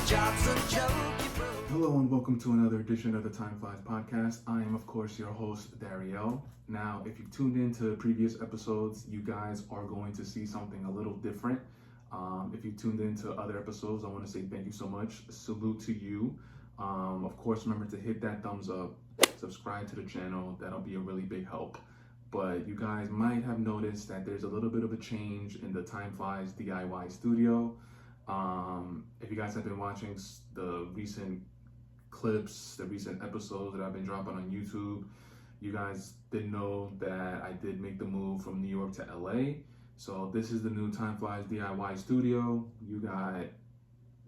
Hello and welcome to another edition of the TimeFlies podcast. I am, of course, your host, Dario. Now, if you've tuned into previous episodes, you guys are going to see something a little different. If you tuned into other episodes, I want to say thank you so much. Salute to you. Of course, remember to hit that thumbs up, subscribe to the channel. That'll be a really big help. But you guys might have noticed that there's a little bit of a change in the TimeFlies DIY studio. If you guys have been watching the recent clips, the recent episodes that I've been dropping on YouTube, you guys did know that I did make the move from New York to LA. So this is the new TimeFlies DIY studio. You got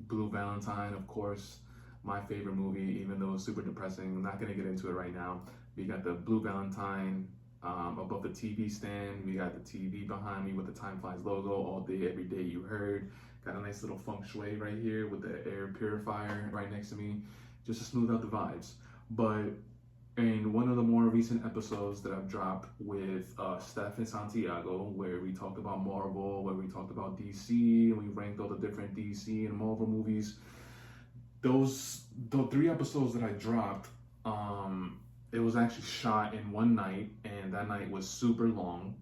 Blue Valentine, of course, my favorite movie, even though it's super depressing. I'm not gonna get into it right now. We got the Blue Valentine above the TV stand. We got the TV behind me with the TimeFlies logo, all day, every day you heard. Got a nice little feng shui right here with the air purifier right next to me, just to smooth out the vibes. But in one of the more recent episodes that I've dropped with Steph and Santiago, where we talked about Marvel, where we talked about DC, and we ranked all the different DC and Marvel movies, the 3 episodes that I dropped, it was actually shot in one night, and that night was super long.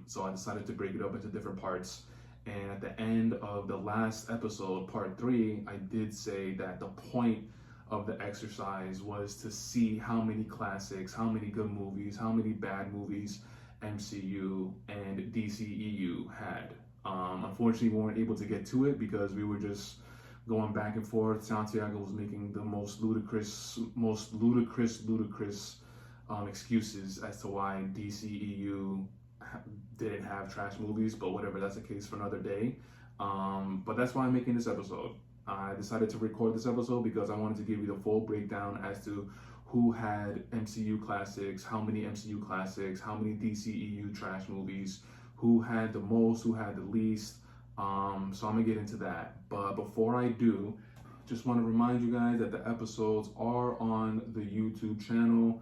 So I decided to break it up into different parts. And at the end of the last episode, part 3, I did say that the point of the exercise was to see how many classics, how many good movies, how many bad movies MCU and DCEU had. Unfortunately, we weren't able to get to it because we were just going back and forth. Santiago was making the most ludicrous excuses as to why DCEU didn't have trash movies, but whatever, that's a case for another day. But that's why I'm making this episode. I decided to record this episode because I wanted to give you the full breakdown as to who had MCU classics, how many MCU classics, how many DCEU trash movies, who had the most, who had the least. So I'm gonna get into that. But before I do, just want to remind you guys that the episodes are on the YouTube channel.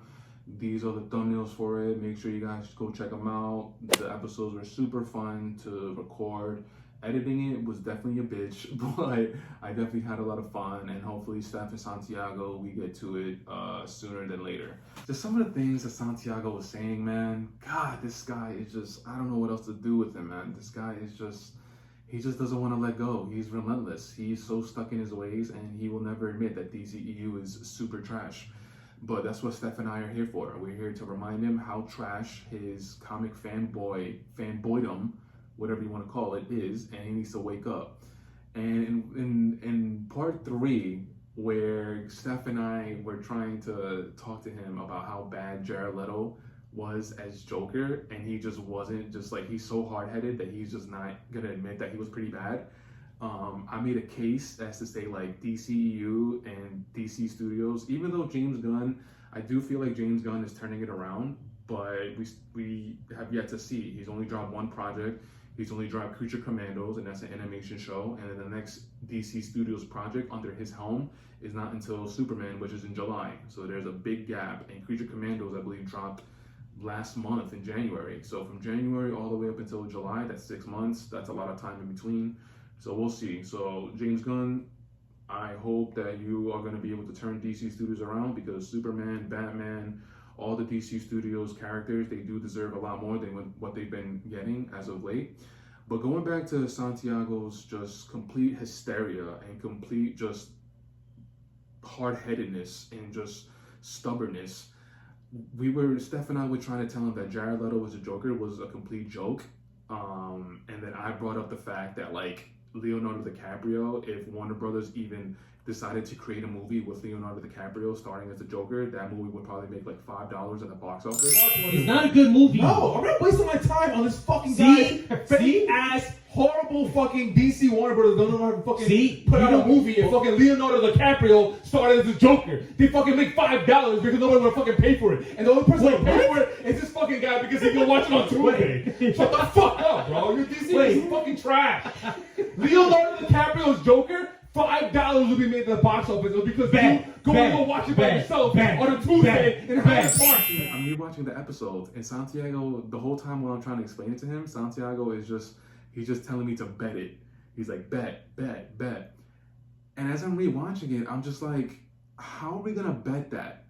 These are the thumbnails for it. Make sure you guys go check them out. The episodes were super fun to record. Editing it was definitely a bitch, but I definitely had a lot of fun, and hopefully Steph and Santiago, we get to it sooner than later. Just some of the things that Santiago was saying, man, God, this guy is just, I don't know what else to do with him, man. This guy is just, he just doesn't want to let go. He's relentless. He's so stuck in his ways, and he will never admit that DCEU is super trash. But that's what Steph and I are here for. We're here to remind him how trash his comic fanboydom, whatever you want to call it, is, and he needs to wake up. And in part 3, where Steph and I were trying to talk to him about how bad Jared Leto was as Joker, and he just wasn't, just like, he's so hard-headed that he's just not gonna admit that he was pretty bad. I made a case as to say, like, DCEU and DC Studios, even though James Gunn, I do feel like James Gunn is turning it around, but we have yet to see. He's only dropped one project. He's only dropped Creature Commandos, and that's an animation show. And then the next DC Studios project under his helm is not until Superman, which is in July. So there's a big gap. And Creature Commandos, I believe, dropped last month in January. So from January all the way up until July, that's 6 months. That's a lot of time in between. So we'll see. So James Gunn, I hope that you are going to be able to turn DC Studios around, because Superman, Batman, all the DC Studios characters, they do deserve a lot more than what they've been getting as of late. But going back to Santiago's just complete hysteria and complete just hard-headedness and just stubbornness, Steph and I were trying to tell him that Jared Leto as a Joker was a complete joke. And then I brought up the fact that, like, Leonardo DiCaprio, if Warner Brothers even decided to create a movie with Leonardo DiCaprio starring as the Joker, that movie would probably make like $5 at the box office. It's not a good movie. No, I'm not wasting my time on this fucking guy's fake ass, horrible fucking DC Warner Brothers don't know how to fucking put out a movie and fucking Leonardo DiCaprio started as the Joker. They fucking make $5 because nobody will fucking pay for it. And the only person who will pay for it is this fucking guy because he can watch it on Tuesday. Shut the fuck up, bro. Your DC is fucking trash. Leonardo DiCaprio's Joker, $5 will be made at the box office because you go watch it by yourself on a Tuesday in Hyde Park. I'm rewatching the episode, and Santiago, the whole time while I'm trying to explain it to him, Santiago is just, he's just telling me to bet it. He's like, bet. And rewatching it, I'm just like, how are we gonna bet that?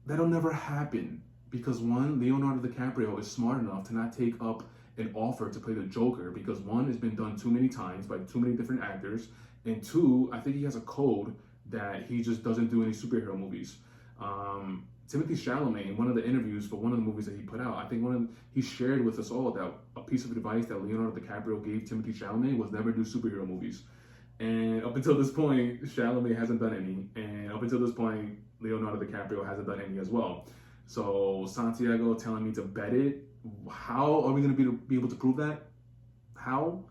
That'll never happen. Because one, Leonardo DiCaprio is smart enough to not take up an offer to play the Joker, because one, it's been done too many times by too many different actors, and two, I think he has a code that he just doesn't do any superhero movies. Timothy Chalamet, in one of the interviews for one of the movies that he put out, I think he shared with us all that a piece of advice that Leonardo DiCaprio gave Timothy Chalamet was never do superhero movies. And up until this point, Chalamet hasn't done any, and up until this point, Leonardo DiCaprio hasn't done any as well. So Santiago telling me to bet it, how are we going to be able to prove that? How?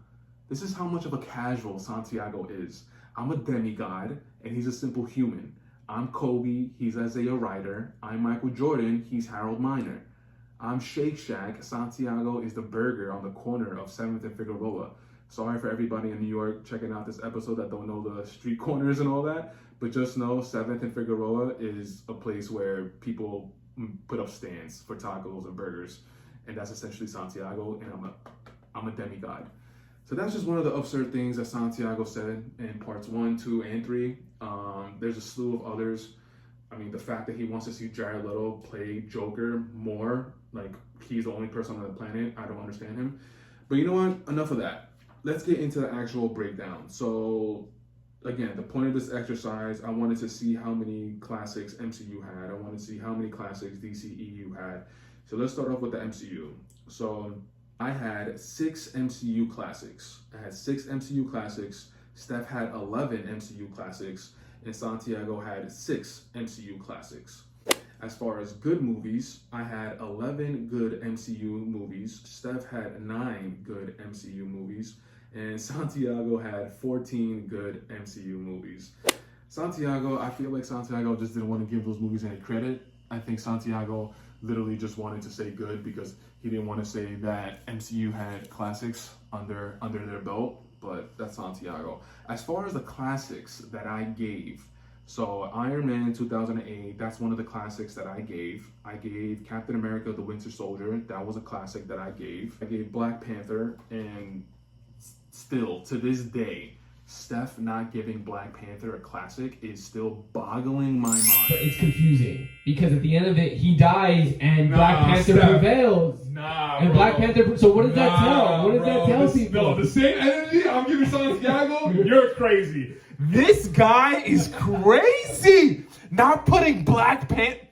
This is how much of a casual Santiago is. I'm a demigod, and he's a simple human. I'm Kobe, he's Isaiah Ryder. I'm Michael Jordan, he's Harold Miner. I'm Shake Shack, Santiago is the burger on the corner of 7th and Figueroa. Sorry for everybody in New York checking out this episode that don't know the street corners and all that, but just know 7th and Figueroa is a place where people put up stands for tacos and burgers, and that's essentially Santiago, and I'm a demigod. So that's just one of the absurd things that Santiago said in parts 1, 2, and 3. There's a slew of others. I mean, the fact that he wants to see Jared Leto play Joker more, like he's the only person on the planet, I don't understand him. But you know what? Enough of that. Let's get into the actual breakdown. So again, the point of this exercise, I wanted to see how many classics MCU had. I wanted to see how many classics DCEU had. So let's start off with the MCU. So I had 6 MCU classics. Steph had 11 MCU classics, and Santiago had 6 MCU classics. As far as good movies, I had 11 good MCU movies. Steph had 9 good MCU movies, and Santiago had 14 good MCU movies. Santiago, I feel like Santiago just didn't want to give those movies any credit. I think Santiago literally just wanted to say good because he didn't want to say that MCU had classics under their belt, but that's Santiago. As far as the classics that I gave, so Iron Man 2008, that's one of the classics that I gave. I gave Captain America, the Winter Soldier, that was a classic that I gave. I gave Black Panther, and still, to this day, Steph not giving Black Panther a classic is still boggling my mind. But it's confusing because at the end of it, he dies and Black Panther prevails. And Black Panther. So what does that tell? What does that tell people? No, the same energy I'm giving Santiago. You're crazy. This guy is crazy. Not putting Black Panther.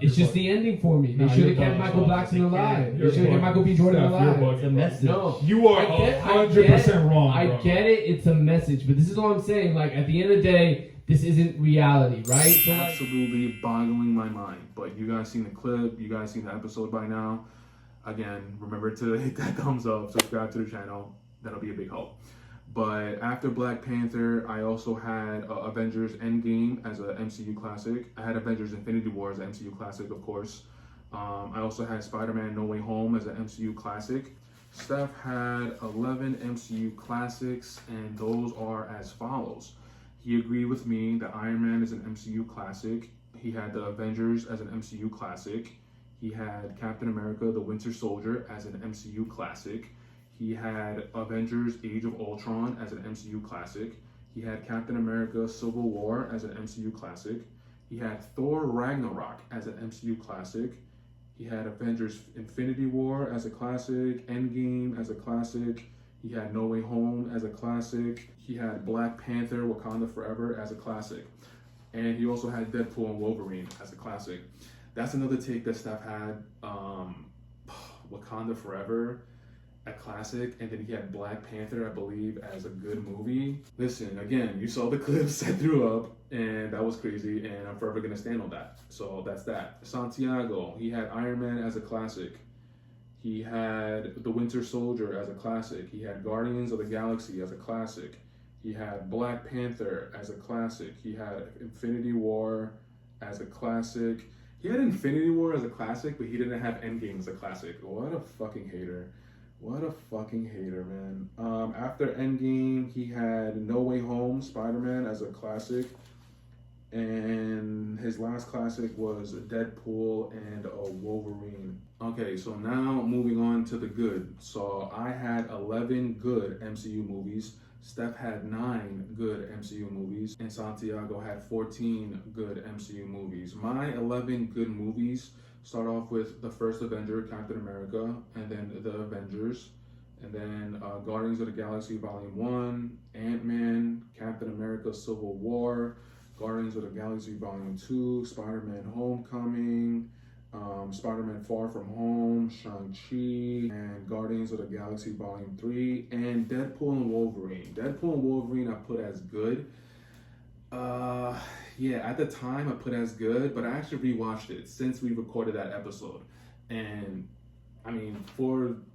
It's just the ending for me. They should have kept Michael Blackson alive. They should have kept Michael B. Jordan alive. It's a message. No, You are 100% wrong, I bro. get it. It's a message, but this is all I'm saying. Like at the end of the day, this isn't reality, right? So Absolutely boggling my mind. But you guys seen the clip. You guys seen the episode by now. Again, remember to hit that thumbs up. Subscribe to the channel. That'll be a big help. But after Black Panther, I also had Avengers Endgame as a MCU classic. I had Avengers Infinity War as an MCU classic, of course. I also had Spider-Man No Way Home as an MCU classic. Steph had 11 MCU classics, and those are as follows. He agreed with me that Iron Man is an MCU classic. He had the Avengers as an MCU classic. He had Captain America, the Winter Soldier as an MCU classic. He had Avengers Age of Ultron as an MCU classic. He had Captain America Civil War as an MCU classic. He had Thor Ragnarok as an MCU classic. He had Avengers Infinity War as a classic. Endgame as a classic. He had No Way Home as a classic. He had Black Panther Wakanda Forever as a classic. And he also had Deadpool and Wolverine as a classic. That's another take that Steph had. Wakanda Forever, a classic, and then he had Black Panther, I believe, as a good movie. Listen, again, you saw the clips I threw up, and that was crazy, and I'm forever gonna stand on that. So that's that. Santiago, he had Iron Man as a classic. He had The Winter Soldier as a classic. He had Guardians of the Galaxy as a classic. He had Black Panther as a classic. He had Infinity War as a classic. He had Infinity War as a classic, but he didn't have Endgame as a classic. What a fucking hater. What a fucking hater, man. After Endgame, he had No Way Home, Spider-Man as a classic. And his last classic was Deadpool and Wolverine. Okay, so now moving on to the good. So I had 11 good MCU movies. Steph had 9 good MCU movies. And Santiago had 14 good MCU movies. My 11 good movies start off with the first Avenger, Captain America, and then the Avengers. And then Guardians of the Galaxy Volume 1, Ant-Man, Captain America Civil War, Guardians of the Galaxy Volume 2, Spider-Man Homecoming, Spider-Man Far From Home, Shang-Chi, and Guardians of the Galaxy Volume 3, and Deadpool and Wolverine. Deadpool and Wolverine I put as good. Yeah, at the time I put as good, but I actually rewatched it since we recorded that episode. And I mean,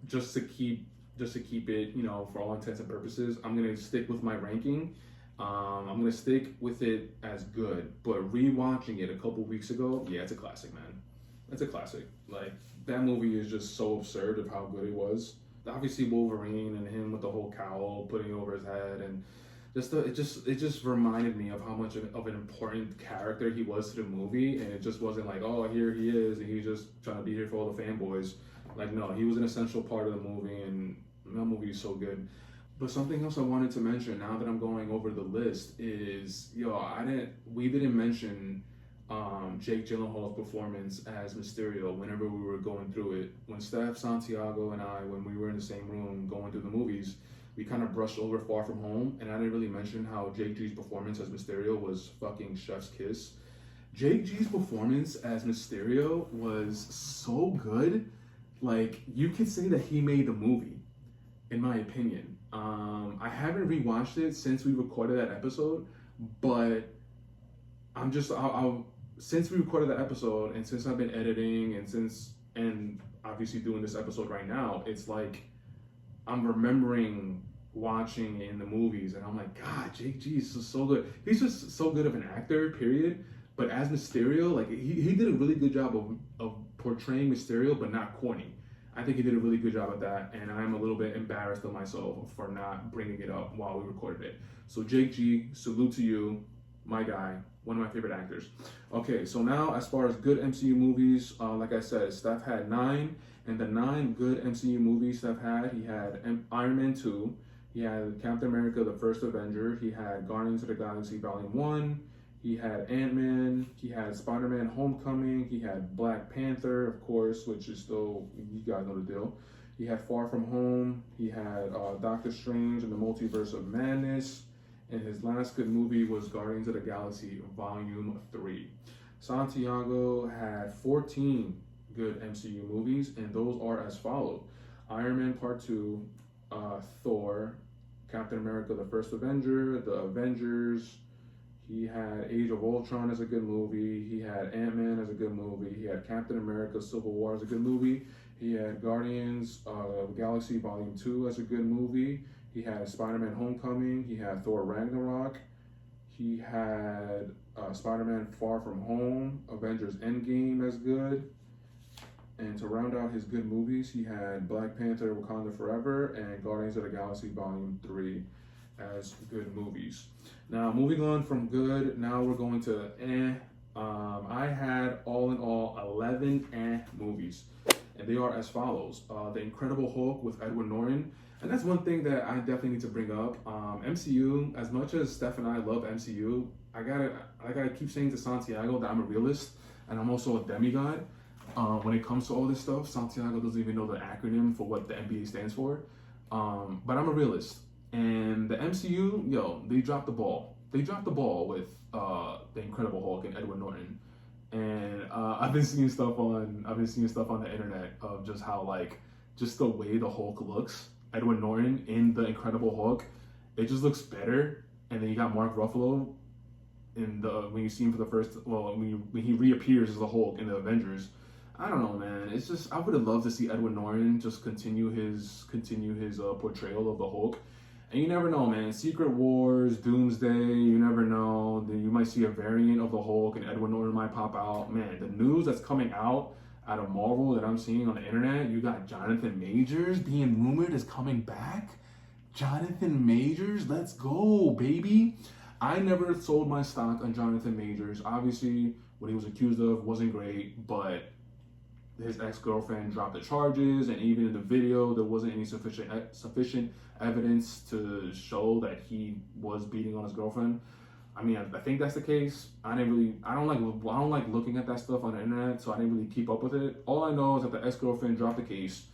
just to keep it, you know, for all intents and purposes, I'm gonna stick with my ranking. I'm gonna stick with it as good, but rewatching it a couple weeks ago, yeah, it's a classic, man. It's a classic. Like, that movie is just so absurd of how good it was. Obviously, Wolverine and him with the whole cowl putting over his head, and it just reminded me of how much of an important character he was to the movie, and it just wasn't like, oh, here he is, and he's just trying to be here for all the fanboys. Like, no, he was an essential part of the movie, and that movie is so good. But something else I wanted to mention now that I'm going over the list is, we didn't mention Jake Gyllenhaal's performance as Mysterio whenever we were going through it. When Steph, Santiago, and I, when we were in the same room going through the movies, we kind of brushed over Far From Home, and I didn't really mention how Jake G's performance as Mysterio was fucking chef's kiss. Jake G's performance as Mysterio was so good. Like, you could say that he made the movie, in my opinion. I haven't rewatched it since we recorded that episode, but since we recorded that episode, and since I've been editing, and obviously doing this episode right now, it's like I'm remembering watching in the movies, and I'm like, God, Jake G is just so good. He's just so good of an actor, period. But as Mysterio, like, he did a really good job of portraying Mysterio, but not corny. I think he did a really good job at that, and I'm a little bit embarrassed of myself for not bringing it up while we recorded it. So Jake G, salute to you, my guy, one of my favorite actors. Okay, so now as far as good MCU movies, like I said, Steph had 9, and the 9 good MCU movies Steph had, he had Iron Man 2, he had Captain America, the First Avenger, he had Guardians of the Galaxy Volume 1, he had Ant-Man, he had Spider-Man Homecoming, he had Black Panther, of course, which is still, you guys know the deal. He had Far From Home, he had Doctor Strange and the Multiverse of Madness, and his last good movie was Guardians of the Galaxy Volume 3. Santiago had 14 good MCU movies, and those are as follows. Iron Man Part 2, Thor, Captain America, the First Avenger, the Avengers. He had Age of Ultron as a good movie. He had Ant-Man as a good movie. He had Captain America Civil War as a good movie. He had Guardians of the Galaxy Volume 2 as a good movie. He had Spider-Man Homecoming. He had Thor Ragnarok. He had Spider-Man Far From Home, Avengers Endgame as good. And to round out his good movies, he had Black Panther, Wakanda Forever, and Guardians of the Galaxy Volume 3 as good movies. Now, moving on from good, now we're going to I had, all in all, 11 movies. And they are as follows. The Incredible Hulk with Edward Norton. And that's one thing that I definitely need to bring up. MCU, as much as Steph and I love MCU, I gotta keep saying to Santiago that I'm a realist and I'm also a demigod. When it comes to all this stuff, Santiago doesn't even know the acronym for what the NBA stands for. But I'm a realist. And the MCU, they dropped the ball. They dropped the ball with the Incredible Hulk and Edward Norton. And I've been seeing stuff on the internet of just how, like, just the way the Hulk looks, Edward Norton in the Incredible Hulk, it just looks better. And then you got Mark Ruffalo when you see him for the first, when he reappears as the Hulk in the Avengers. I don't know, man. It's just, I would have loved to see Edward Norton just continue his portrayal of the Hulk. And you never know, man. Secret Wars, Doomsday, you never know. Then you might see a variant of the Hulk and Edward Norton might pop out. Man, the news that's coming out of Marvel that I'm seeing on the internet, you got Jonathan Majors being rumored as coming back. Jonathan Majors, let's go, baby. I never sold my stock on Jonathan Majors. Obviously, what he was accused of wasn't great, but his ex-girlfriend dropped the charges, and even in the video, there wasn't any sufficient evidence to show that he was beating on his girlfriend. I mean, I think that's the case. I don't like looking at that stuff on the internet, so I didn't really keep up with it. All I know is that the ex-girlfriend dropped the case,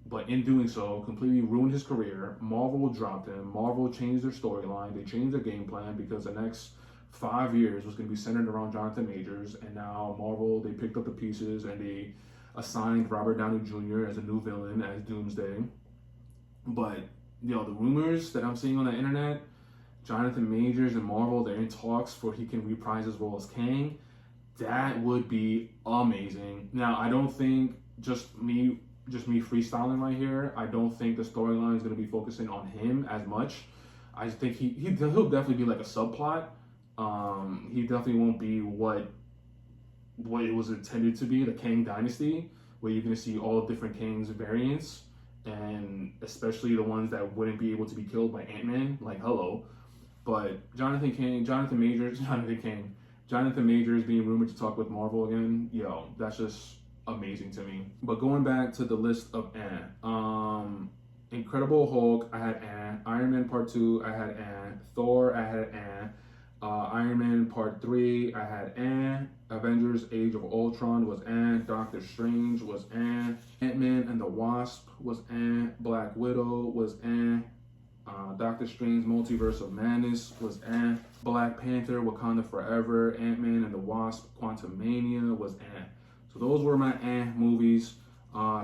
but in doing so, completely ruined his career. Marvel dropped him. Marvel changed their storyline. They changed their game plan because the next 5 years was going to be centered around Jonathan Majors, and now Marvel, they picked up the pieces and they assigned Robert Downey Jr. as a new villain, as Doomsday. But, the rumors that I'm seeing on the internet, Jonathan Majors and Marvel, they're in talks for he can reprise his role as Kang. That would be amazing. Now, I don't think, just me freestyling right here, I don't think the storyline is going to be focusing on him as much. I think he'll definitely be like a subplot. He definitely won't be what it was intended to be, the Kang Dynasty, where you're going to see all different Kang's variants, and especially the ones that wouldn't be able to be killed by Ant-Man, like hello. But Jonathan Majors being rumored to talk with Marvel again, that's just amazing to me. But going back to the list of Incredible Hulk, I had Iron Man Part 2, I had Thor, I had Iron Man Part 3, I had Avengers Age of Ultron was Doctor Strange was Ant-Man and the Wasp was Black Widow was Doctor Strange Multiverse of Madness was Black Panther Wakanda Forever, Ant-Man and the Wasp Quantumania was So those were my movies.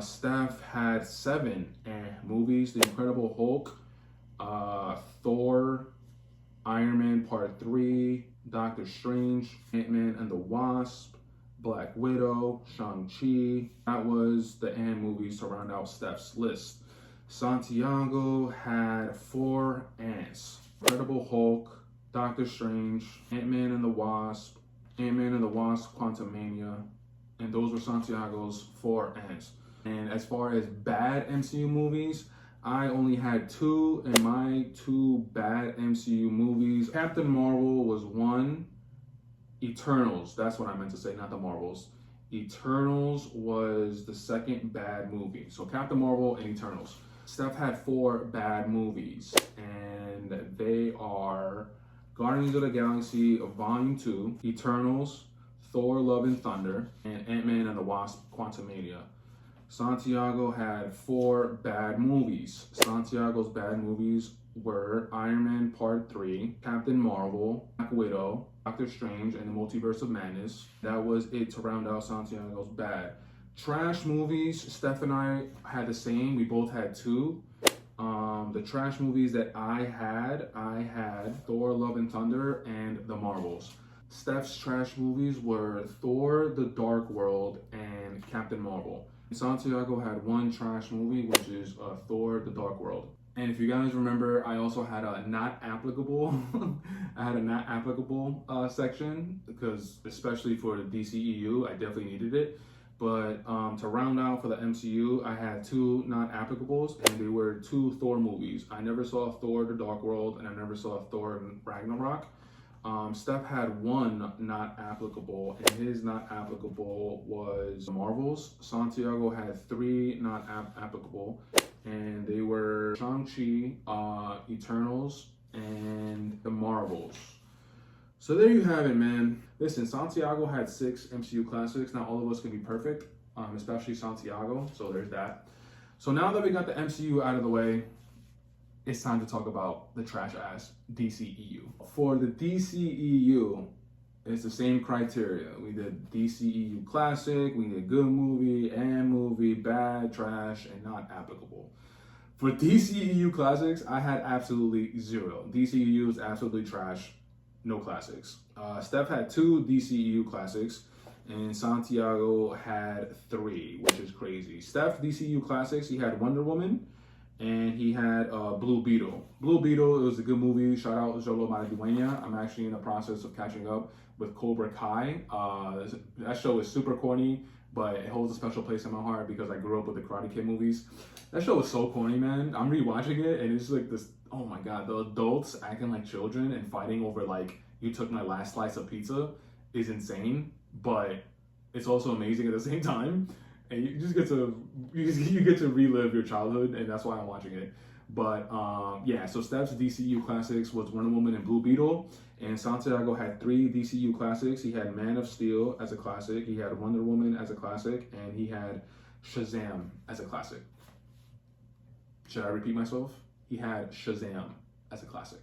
Steph had 7 movies: The Incredible Hulk, Thor, Iron Man Part 3, Doctor Strange, Ant-Man and the Wasp, Black Widow, Shang-Chi. That was the movies to round out Steph's list. Santiago had 4 ants: Incredible Hulk, Doctor Strange, Ant-Man and the Wasp, Quantumania, and those were Santiago's 4 ants. And as far as bad MCU movies, I only had 2, and my 2 bad MCU movies, Captain Marvel was 1, Eternals, that's what I meant to say, not the Marvels. Eternals was the second bad movie. So Captain Marvel and Eternals. Steph had 4 bad movies, and they are Guardians of the Galaxy Volume 2, Eternals, Thor Love and Thunder, and Ant-Man and the Wasp Quantumania. Santiago had 4 bad movies. Santiago's bad movies were Iron Man Part 3, Captain Marvel, Black Widow, Doctor Strange, and the Multiverse of Madness. That was it to round out Santiago's bad. Trash movies, Steph and I had the same. We both had 2. The trash movies that I had Thor Love and Thunder and The Marvels. Steph's trash movies were Thor The Dark World and Captain Marvel. Santiago had 1 trash movie, which is Thor The Dark World. And if you guys remember, I also had a not applicable section, because especially for the DCEU, I definitely needed it. But to round out for the MCU, I had 2 not applicables, and they were 2 Thor movies. I never saw Thor The Dark World, and I never saw Thor Ragnarok. Steph had 1 not applicable, and his not applicable was Marvels. Santiago had 3 not applicable, and they were Shang-Chi, Eternals, and the Marvels. So there you have it, man. Listen, Santiago had 6 MCU classics. Not all of us can be perfect, especially Santiago, so there's that. So now that we got the MCU out of the way, it's time to talk about the trash-ass DCEU. For the DCEU, it's the same criteria. We did DCEU classic, we did good movie, and movie, bad, trash, and not applicable. For DCEU classics, I had absolutely 0. DCEU is absolutely trash, no classics. Steph had 2 DCEU classics, and Santiago had 3, which is crazy. Steph, DCEU classics, he had Wonder Woman, and he had Blue Beetle. Blue Beetle, it was a good movie. Shout out Jolo Maridueña. I'm actually in the process of catching up with Cobra Kai. That show is super corny, but it holds a special place in my heart because I grew up with the Karate Kid movies. That show was so corny, man. I'm rewatching it, and it's like this oh my god, the adults acting like children and fighting over like, you took my last slice of pizza is insane, but it's also amazing at the same time. And you just get to you get to relive your childhood, and that's why I'm watching it. But yeah, so Steph's DCU classics was Wonder Woman and Blue Beetle, and Santiago had 3 DCU classics. He had Man of Steel as a classic, he had Wonder Woman as a classic, and he had Shazam as a classic. Should I repeat myself? He had Shazam as a classic.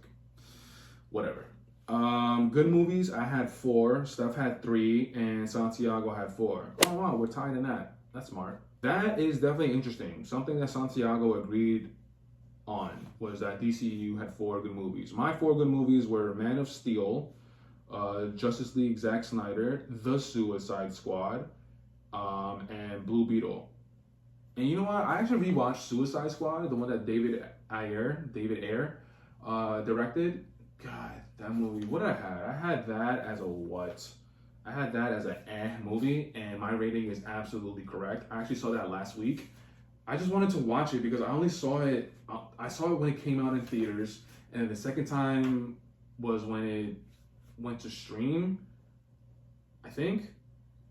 Whatever. Good movies, I had 4, Steph had 3, and Santiago had 4. Oh wow, we're tied in that. That's smart. That is definitely interesting. Something that Santiago agreed on was that DCU had 4 good movies. My 4 good movies were Man of Steel, Justice League, Zack Snyder, The Suicide Squad, and Blue Beetle. And you know what? I actually rewatched Suicide Squad, the one that David Ayer directed. God, that movie. What did I have? I had that as a what? I had that as an movie, and my rating is absolutely correct. I actually saw that last week. I just wanted to watch it because I only saw it. I saw it when it came out in theaters, and the second time was when it went to stream, I think.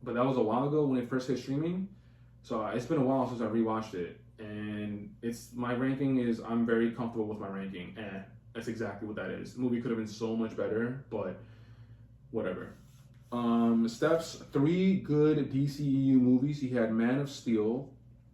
But that was a while ago when it first hit streaming. So it's been a while since I rewatched it, and my ranking is, I'm very comfortable with my ranking. That's exactly what that is. The movie could have been so much better, but whatever. Steph's 3 good DCEU movies. He had Man of Steel,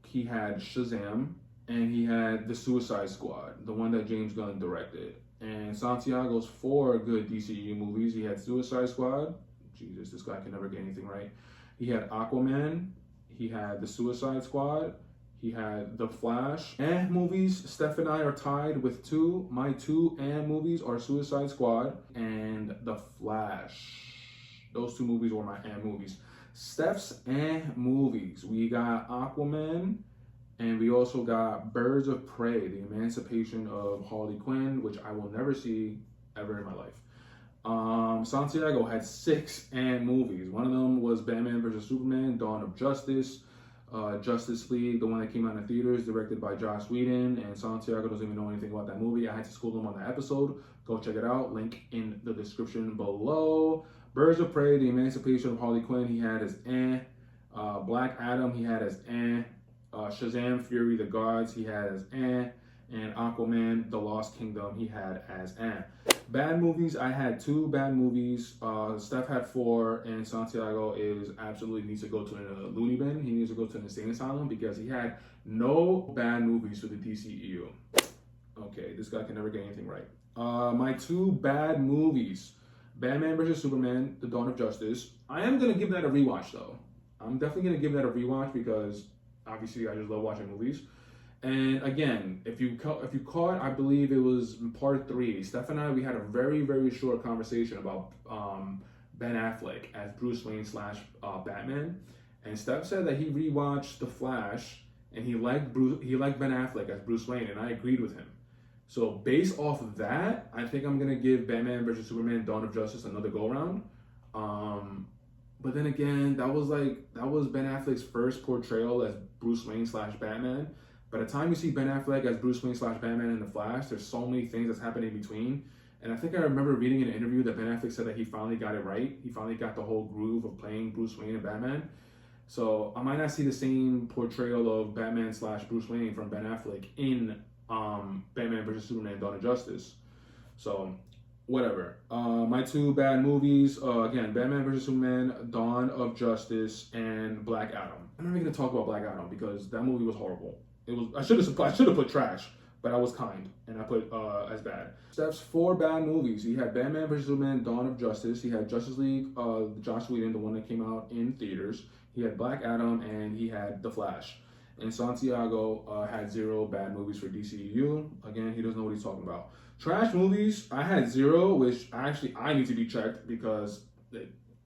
he had Shazam, and he had The Suicide Squad, the one that James Gunn directed. And Santiago's 4 good DCEU movies. He had Suicide Squad. Jesus, this guy can never get anything right. He had Aquaman. He had The Suicide Squad. He had The Flash. Movies, Steph and I are tied with 2. My 2 movies are Suicide Squad and The Flash. Those 2 movies were my movies. Steph's movies. We got Aquaman, and we also got Birds of Prey, The Emancipation of Harley Quinn, which I will never see ever in my life. Santiago had 6 movies. One of them was Batman vs. Superman, Dawn of Justice, Justice League, the one that came out in theaters, directed by Joss Whedon, and Santiago doesn't even know anything about that movie. I had to school him on that episode. Go check it out. Link in the description below. Birds of Prey, The Emancipation of Harley Quinn, he had as Black Adam, he had as Shazam, Fury the Gods, he had as and Aquaman, The Lost Kingdom, he had as Bad movies, I had 2 bad movies. Steph had 4, and Santiago absolutely needs to go to a loony bin. He needs to go to an insane asylum because he had no bad movies for the DCEU. Okay, this guy can never get anything right. My 2 bad movies. Batman vs. Superman, The Dawn of Justice. I am going to give that a rewatch, though. I'm definitely going to give that a rewatch because, obviously, I just love watching movies. And again, if you caught, I believe it was part 3, Steph and I, we had a very, very short conversation about Ben Affleck as Bruce Wayne / Batman. And Steph said that he rewatched The Flash, and he liked Ben Affleck as Bruce Wayne, and I agreed with him. So based off of that, I think I'm gonna give Batman vs. Superman: Dawn of Justice another go around. But then again, that was Ben Affleck's first portrayal as Bruce Wayne / Batman. By the time you see Ben Affleck as Bruce Wayne / Batman in The Flash, there's so many things that's happening in between. And I think I remember reading in an interview that Ben Affleck said that he finally got it right. He finally got the whole groove of playing Bruce Wayne and Batman. So I might not see the same portrayal of Batman / Bruce Wayne from Ben Affleck in Batman vs. Superman: Dawn of Justice. So whatever. My 2 bad movies, again, Batman vs. Superman, Dawn of Justice, and Black Adam. I'm not even gonna talk about Black Adam because that movie was horrible. I should have put trash, but I was kind and I put as bad. Steph's 4 bad movies. He had Batman vs. Superman: Dawn of Justice. He had Justice League, Joss Whedon, the one that came out in theaters. He had Black Adam, and he had The Flash. And Santiago had 0 bad movies for DCEU. Again, he doesn't know what he's talking about. Trash movies, I had 0, which I need to be checked because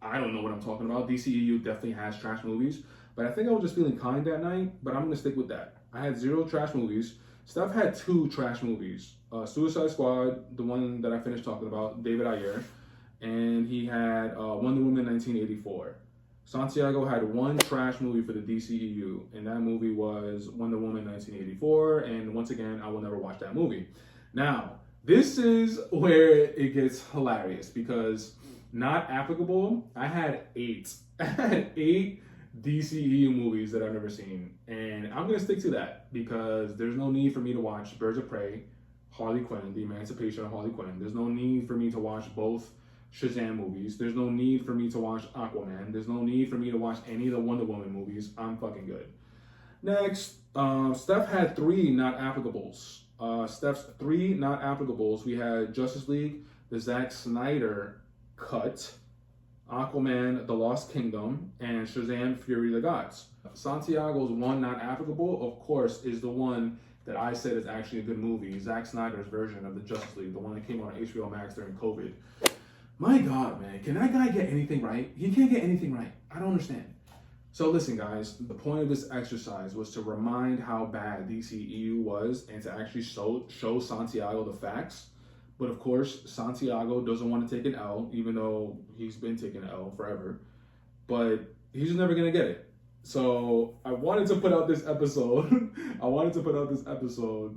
I don't know what I'm talking about. DCEU definitely has trash movies, but I think I was just feeling kind that night, but I'm going to stick with that. I had 0 trash movies. Steph had 2 trash movies. Suicide Squad, the one that I finished talking about, David Ayer, and he had Wonder Woman 1984. Santiago had 1 trash movie for the DCEU, and that movie was Wonder Woman 1984, and once again, I will never watch that movie. Now, This is where it gets hilarious because not applicable. I had 8. I had 8 DCEU movies that I've never seen, and I'm gonna stick to that because there's no need for me to watch Birds of Prey, Harley Quinn, The Emancipation of Harley Quinn. There's no need for me to watch both Shazam movies. There's no need for me to watch Aquaman. There's no need for me to watch any of the Wonder Woman movies. I'm fucking good. Next, Steph had 3 not applicables. Steph's 3 not applicables. We had Justice League, the Zack Snyder cut, Aquaman, The Lost Kingdom, and Shazam, Fury of the Gods. Santiago's 1 not applicable, of course, is the one that I said is actually a good movie, Zack Snyder's version of the Justice League, the one that came out on HBO Max during COVID. My God, man, can that guy get anything right? He can't get anything right. I don't understand. So listen, guys, the point of this exercise was to remind how bad DCEU was and to actually show Santiago the facts. But of course, Santiago doesn't want to take an L, even though he's been taking an L forever. But he's just never going to get it. So I wanted to put out this episode. I wanted to put out this episode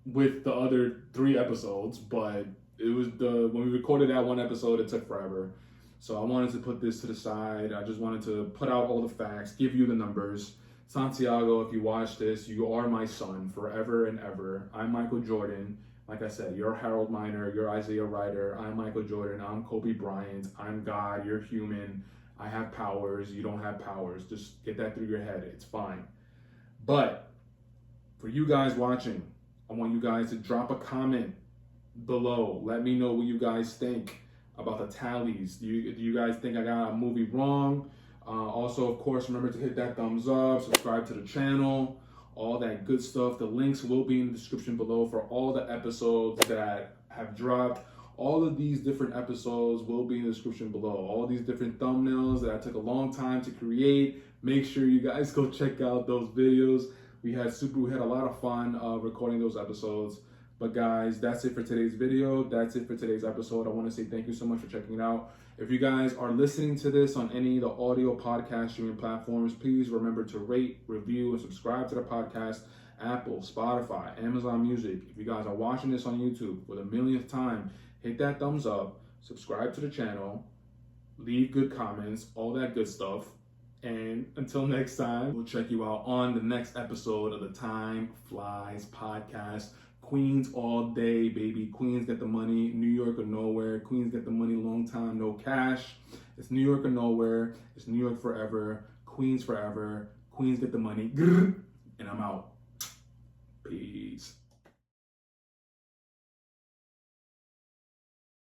with the other 3 episodes, but it was when we recorded that 1 episode, it took forever. So I wanted to put this to the side. I just wanted to put out all the facts, give you the numbers. Santiago, if you watch this, you are my son forever and ever. I'm Michael Jordan. Like I said, you're Harold Miner, you're Isaiah Ryder. I'm Michael Jordan. I'm Kobe Bryant. I'm God. You're human. I have powers. You don't have powers. Just get that through your head. It's fine. But for you guys watching, I want you guys to drop a comment below. Let me know what you guys think about the tallies. Do you guys think I got a movie wrong? Also, of course, remember to hit that thumbs up, subscribe to the channel, all that good stuff. The links will be in the description below for all the episodes that have dropped. All of these different episodes will be in the description below. All these different thumbnails that I took a long time to create. Make sure you guys go check out those videos. We had a lot of fun recording those episodes. But guys, that's it for today's video. That's it for today's episode. I want to say thank you so much for checking it out. If you guys are listening to this on any of the audio podcast streaming platforms, please remember to rate, review, and subscribe to the podcast. Apple, Spotify, Amazon Music. If you guys are watching this on YouTube for the millionth time, hit that thumbs up, subscribe to the channel, leave good comments, all that good stuff. And until next time, we'll check you out on the next episode of the Time Flies podcast. Queens all day, baby. Queens get the money. New York or nowhere. Queens get the money long time, no cash. It's New York or nowhere. It's New York forever. Queens forever. Queens get the money. And I'm out. Peace.